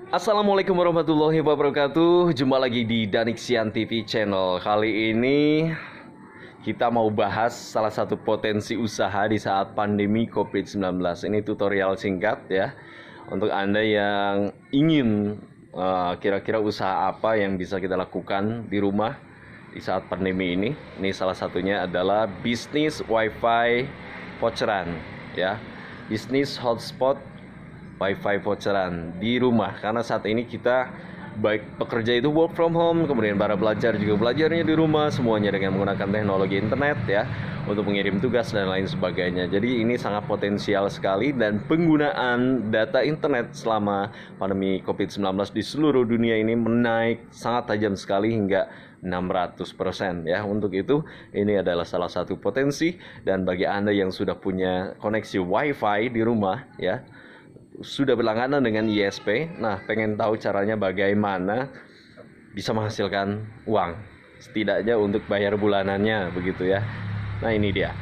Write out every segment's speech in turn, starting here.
Assalamualaikum warahmatullahi wabarakatuh. Jumpa lagi di Danixian TV channel. Kali ini kita mau bahas salah satu potensi usaha di saat pandemi COVID-19. Ini tutorial singkat ya, untuk Anda yang ingin kira-kira usaha apa yang bisa kita lakukan di rumah di saat pandemi ini. Ini salah satunya adalah bisnis wifi voucheran ya, bisnis hotspot wifi voucheran di rumah. Karena saat ini kita baik pekerja itu work from home, kemudian para belajar juga belajarnya di rumah, semuanya dengan menggunakan teknologi internet ya, untuk mengirim tugas dan lain sebagainya. Jadi ini sangat potensial sekali, dan penggunaan data internet selama pandemi COVID-19 di seluruh dunia ini menaik sangat tajam sekali hingga 600% ya. Untuk itu ini adalah salah satu potensi, dan bagi Anda yang sudah punya koneksi wifi di rumah ya, sudah berlangganan dengan ISP, nah pengen tahu caranya bagaimana bisa menghasilkan uang, setidaknya untuk bayar bulanannya begitu ya. Nah ini dia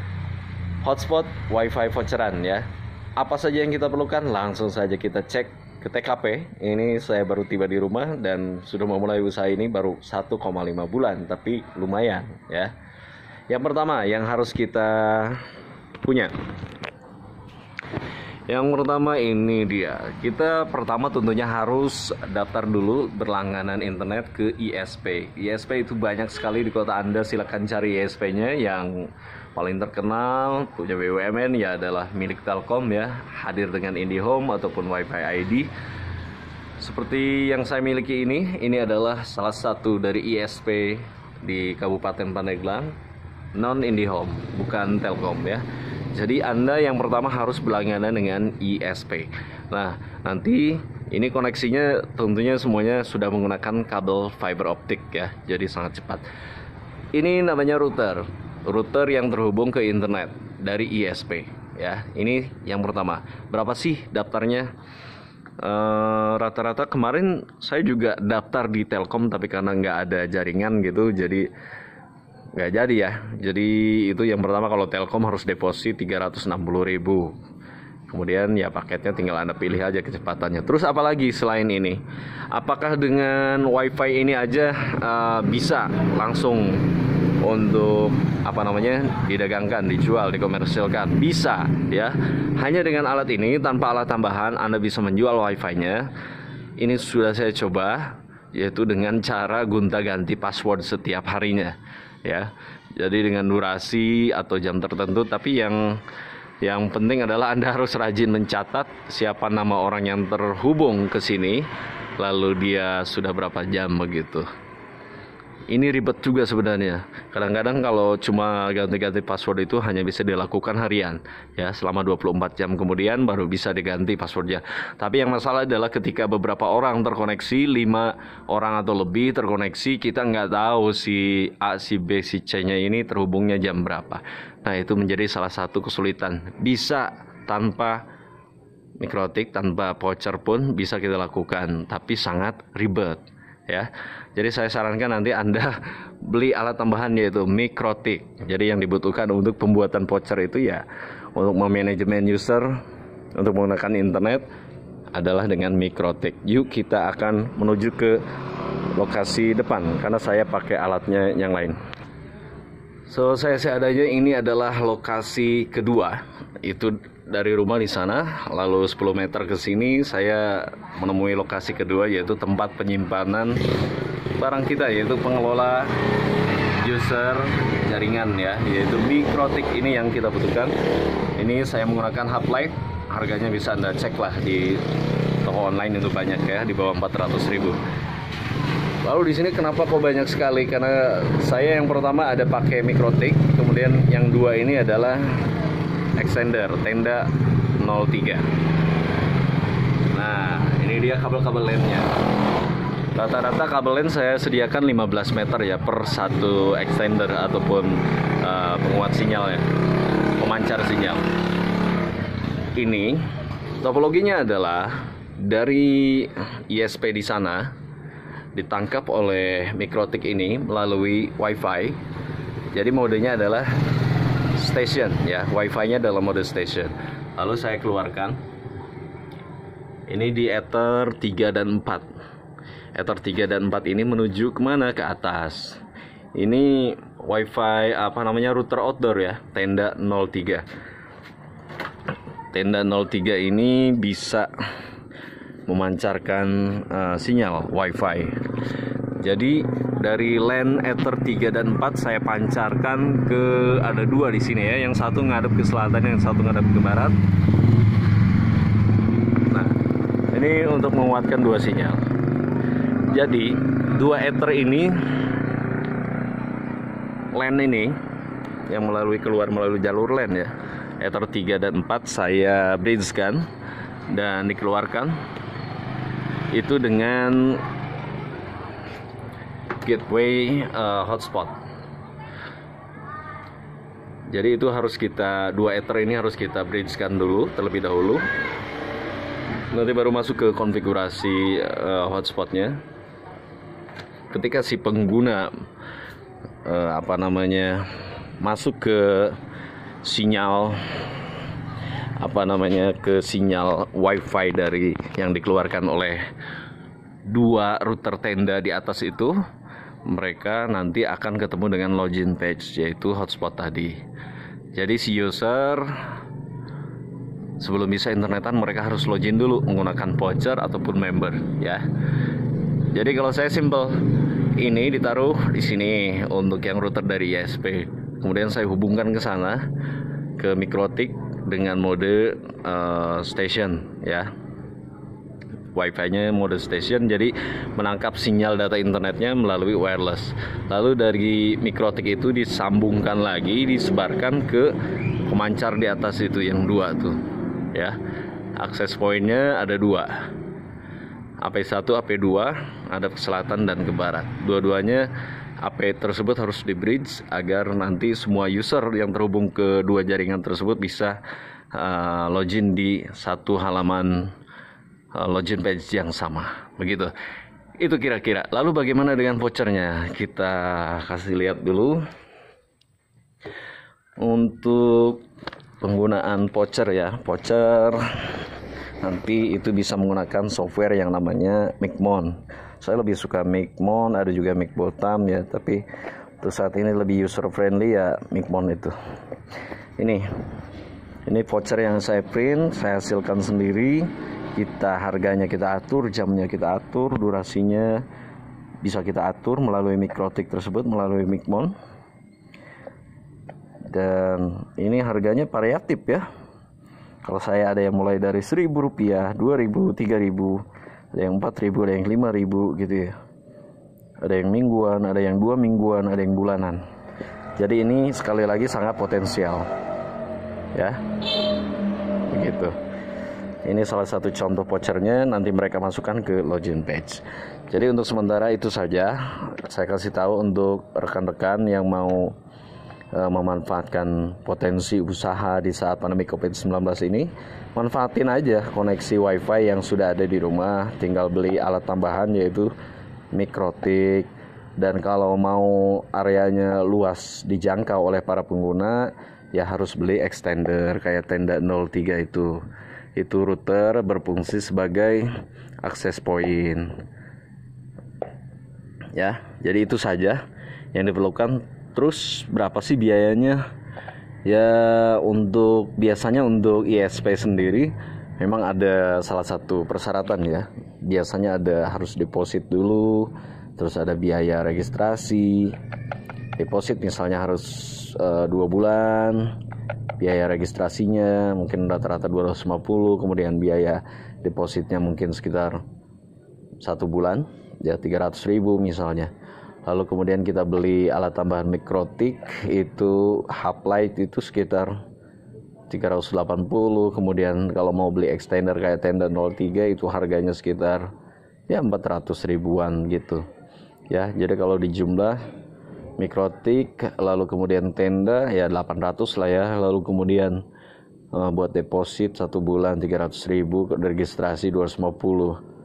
hotspot wifi voucheran ya. Apa saja yang kita perlukan? Langsung saja kita cek ke TKP. Ini saya baru tiba di rumah dan sudah memulai usaha ini baru 1,5 bulan, tapi lumayan ya. Yang pertama yang harus kita punya, yang pertama ini dia. Kita pertama tentunya harus daftar dulu berlangganan internet ke ISP. ISP itu banyak sekali di kota Anda, silakan cari ISP-nya. Yang paling terkenal punya BUMN ya adalah milik Telkom ya, hadir dengan IndiHome ataupun WiFi ID. Seperti yang saya miliki ini adalah salah satu dari ISP di Kabupaten Pandeglang, non IndiHome, bukan Telkom ya. Jadi Anda yang pertama harus berlangganan dengan ISP. Nah, nanti ini koneksinya tentunya semuanya sudah menggunakan kabel fiber optik ya, jadi sangat cepat. Ini namanya router yang terhubung ke internet dari ISP ya. Ini yang pertama. Berapa sih daftarnya? Rata-rata kemarin saya juga daftar di Telkom, tapi karena nggak ada jaringan gitu, jadi nggak jadi ya. Jadi itu yang pertama, kalau Telkom harus deposit 360.000. Kemudian ya paketnya tinggal Anda pilih aja kecepatannya. Terus apalagi selain ini? Apakah dengan WiFi ini aja bisa langsung untuk didagangkan, dijual, dikomersilkan? Bisa ya. Hanya dengan alat ini, tanpa alat tambahan Anda bisa menjual WiFi-nya. Ini sudah saya coba, yaitu dengan cara gonta-ganti password setiap harinya ya. Jadi dengan durasi atau jam tertentu, tapi yang penting adalah Anda harus rajin mencatat siapa nama orang yang terhubung ke sini, lalu dia sudah berapa jam begitu. Ini ribet juga sebenarnya. Kadang-kadang kalau cuma ganti-ganti password itu hanya bisa dilakukan harian ya, selama 24 jam kemudian baru bisa diganti passwordnya. Tapi yang masalah adalah ketika beberapa orang terkoneksi, 5 orang atau lebih terkoneksi, kita nggak tahu si A, si B, si C-nya ini terhubungnya jam berapa. Nah itu menjadi salah satu kesulitan. Bisa tanpa mikrotik, tanpa voucher pun bisa kita lakukan, tapi sangat ribet ya. Jadi saya sarankan nanti Anda beli alat tambahan, yaitu mikrotik. Jadi yang dibutuhkan untuk pembuatan voucher itu ya, untuk memanajemen user untuk menggunakan internet adalah dengan mikrotik. Yuk kita akan menuju ke lokasi depan, karena saya pakai alatnya yang lain. So saya seadanya, ini adalah lokasi kedua. Itu dari rumah di sana, lalu 10 meter ke sini saya menemui lokasi kedua, yaitu tempat penyimpanan barang kita, yaitu pengelola user jaringan ya, yaitu mikrotik. Ini yang kita butuhkan. Ini saya menggunakan Half-Life, harganya bisa Anda cek lah di toko online, itu banyak ya, di bawah 400.000. Lalu di sini kenapa kok banyak sekali? Karena saya yang pertama ada pakai mikrotik, kemudian yang dua ini adalah extender tenda 03. Nah ini dia kabel-kabel LAN-nya. Rata-rata kabel LAN saya sediakan 15 meter ya per satu extender ataupun penguat sinyal ya, pemancar sinyal. Ini topologinya adalah dari ISP di sana ditangkap oleh mikrotik ini melalui WiFi. Jadi modenya adalah station ya, WiFi-nya dalam mode station. Lalu saya keluarkan Ini di Ether 3 dan 4. Ether 3 dan 4 ini menuju kemana? Ke atas. Ini WiFi router outdoor ya, tenda 03. Tenda 03 ini bisa memancarkan sinyal WiFi. Jadi dari LAN Ether 3 dan 4 saya pancarkan ke, ada dua di sini ya, yang satu ngadep ke selatan, yang satu ngadep ke barat. Nah, ini untuk menguatkan dua sinyal. Jadi dua Ether ini, LAN ini yang keluar melalui jalur LAN ya, Ether 3 dan 4 saya bridge-kan dan dikeluarkan itu dengan gateway hotspot. Jadi itu harus dua Ether ini harus kita bridge-kan dulu terlebih dahulu. Nanti baru masuk ke konfigurasi hotspotnya. Ketika si pengguna masuk ke sinyal ke sinyal WiFi dari yang dikeluarkan oleh dua router tenda di atas itu, mereka nanti akan ketemu dengan login page, yaitu hotspot tadi. Jadi si user sebelum bisa internetan mereka harus login dulu menggunakan voucher ataupun member ya. Jadi kalau saya simple, ini ditaruh di sini untuk yang router dari ISP. Kemudian saya hubungkan ke sana ke Mikrotik dengan mode station ya. Wi-Fi-nya mode station, jadi menangkap sinyal data internetnya melalui wireless. Lalu dari Mikrotik itu disambungkan lagi, disebarkan ke pemancar di atas itu yang dua tuh ya. Akses pointnya ada dua, AP1, AP2, ada ke selatan dan ke barat. Dua-duanya AP tersebut harus di bridge agar nanti semua user yang terhubung ke dua jaringan tersebut bisa login di satu halaman login page yang sama. Begitu. Itu kira-kira. Lalu bagaimana dengan vouchernya? Kita kasih lihat dulu. Untuk penggunaan voucher ya. Voucher nanti itu bisa menggunakan software yang namanya Micmon. Saya lebih suka Micmon, ada juga Micbotam ya, tapi untuk saat ini lebih user friendly ya Micmon itu. Ini voucher yang saya print, saya hasilkan sendiri. Harganya kita atur, jamnya kita atur, durasinya bisa kita atur melalui Mikrotik tersebut, melalui Micmon. Dan ini harganya variatif ya. Kalau saya ada yang mulai dari Rp1.000, Rp2.000, Rp3.000, ada yang Rp4.000, ada yang Rp5.000 gitu ya. Ada yang mingguan, ada yang 2 mingguan, ada yang bulanan. Jadi ini sekali lagi sangat potensial ya. Begitu. Ini salah satu contoh vouchernya, nanti mereka masukkan ke login page. Jadi untuk sementara itu saja saya kasih tahu untuk rekan-rekan yang mau memanfaatkan potensi usaha di saat pandemi COVID-19 ini. Manfaatin aja koneksi WiFi yang sudah ada di rumah, tinggal beli alat tambahan yaitu Mikrotik. Dan kalau mau areanya luas dijangkau oleh para pengguna, ya harus beli extender kayak tenda 03 itu. Itu router berfungsi sebagai access point. Ya, jadi itu saja yang diperlukan. Terus berapa sih biayanya? Ya biasanya untuk ISP sendiri memang ada salah satu persyaratan ya. Biasanya harus deposit dulu, terus ada biaya registrasi. Deposit misalnya harus 2 bulan. Biaya registrasinya mungkin rata-rata 250, kemudian biaya depositnya mungkin sekitar 1 bulan ya 300.000 misalnya. Lalu kemudian kita beli alat tambahan Mikrotik itu hub light itu sekitar 380. Kemudian kalau mau beli extender kayak tenda 03 itu harganya sekitar ya 400 ribuan gitu ya. Jadi kalau dijumlah Mikrotik, lalu kemudian tenda ya 800 lah ya. Lalu kemudian buat deposit 1 bulan 300.000, registrasi 250.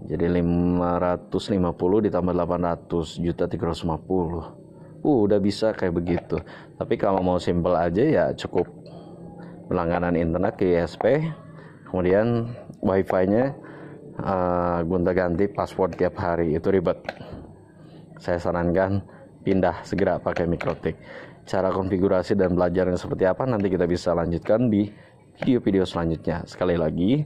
Jadi 550 ditambah 800, 1.350. Udah bisa kayak begitu. Tapi kalau mau simple aja ya cukup berlangganan internet ke ISP. Kemudian wifi-nya gonta-ganti password tiap hari, itu ribet. Saya sarankan pindah segera pakai Mikrotik. Cara konfigurasi dan belajarnya seperti apa nanti kita bisa lanjutkan di video-video selanjutnya. Sekali lagi,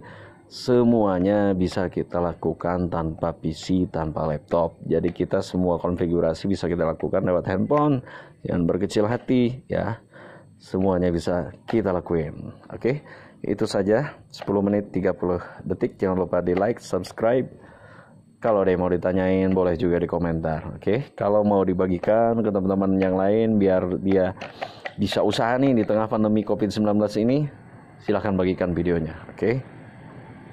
semuanya bisa kita lakukan tanpa PC, tanpa laptop. Jadi kita semua konfigurasi bisa kita lakukan lewat handphone. Jangan berkecil hati ya. Semuanya bisa kita lakuin. Oke, itu saja 10 menit 30 detik. Jangan lupa di like, subscribe. Kalau ada yang mau ditanyain boleh juga di komentar. Oke, kalau mau dibagikan ke teman-teman yang lain biar dia bisa usaha nih di tengah pandemi COVID-19 ini, silahkan bagikan videonya. Oke,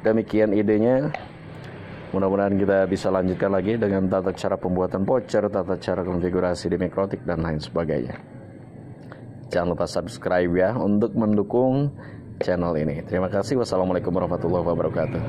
demikian idenya. Mudah-mudahan kita bisa lanjutkan lagi dengan tata cara pembuatan voucher, tata cara konfigurasi di Mikrotik dan lain sebagainya. Jangan lupa subscribe ya untuk mendukung channel ini. Terima kasih. Wassalamualaikum warahmatullahi wabarakatuh.